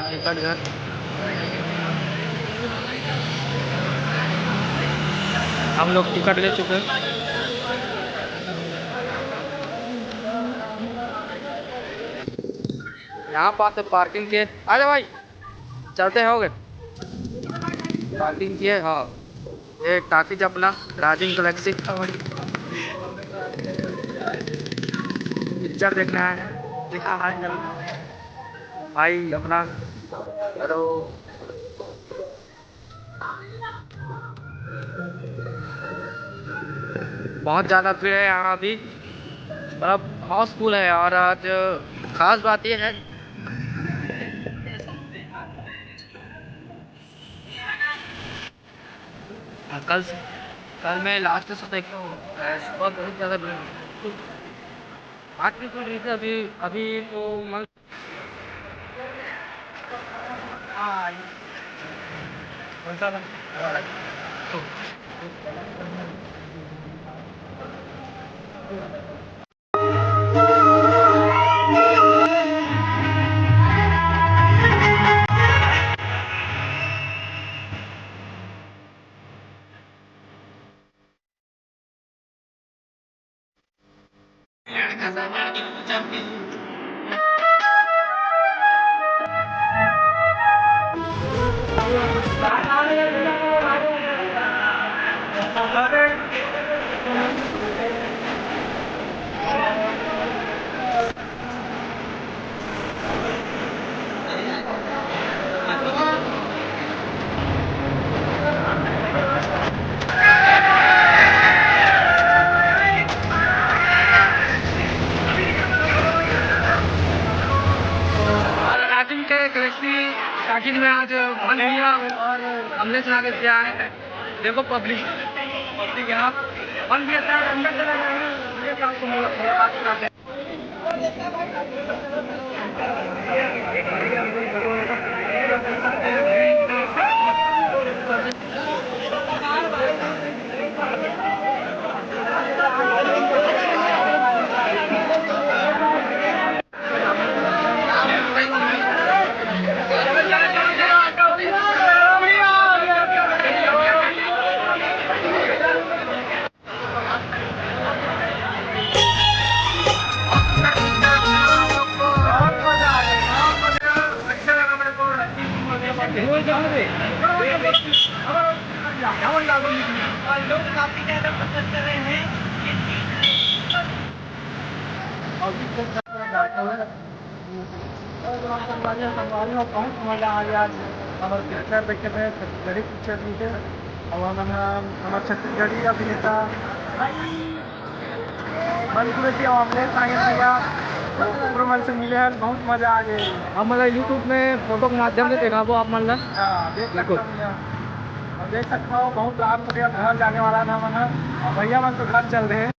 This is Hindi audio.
टिकट घर। हम लोग टिकट ले चुके हैं। यहाँ पास है पार्किंग के। अरे भाई चलते हो गए पार्किंग किए। हाँ ये टाफिज अपना राजिंग गैलेक्सी पिक्चर देखना है। दिखा है भाई अपना। हेलो बहुत ज़्यादा भीड़ है यहाँ अभी, मतलब हाउसफुल है। और आज खास बात ये है कल कल मैं लास्ट से देखता हूँ सुबह बहुत ज़्यादा भीड़ है। बात भी सुन रही थी अभी अभी तो हाँ कौन सा था? तो राजिंग के गैलेक्सी राजिंग में आज बन गया और हमने सुना के दिया है। देखो पब्लिक पब्लिक यहाँ बन गया था, अंदर चला गया है। ये काम को मुलाकात कराते हैं। लोग काफी ज्यादा पसंद कर रहे हैं। बहुत मजा आ गया। हमारे पिक्चर देखे थे, छत्तीसगढ़ी पिक्चर देखे और हमारे छत्तीसगढ़ी अभिनेता मन से मिले हैं। बहुत मजा आ गई। हम मतलब यूट्यूब में फोटो के माध्यम से देखा वो आप मतलब देख सकते हो। बहुत रात हो गया, घर जाने वाला था मन। भैया मन तो घर चल रहे हैं।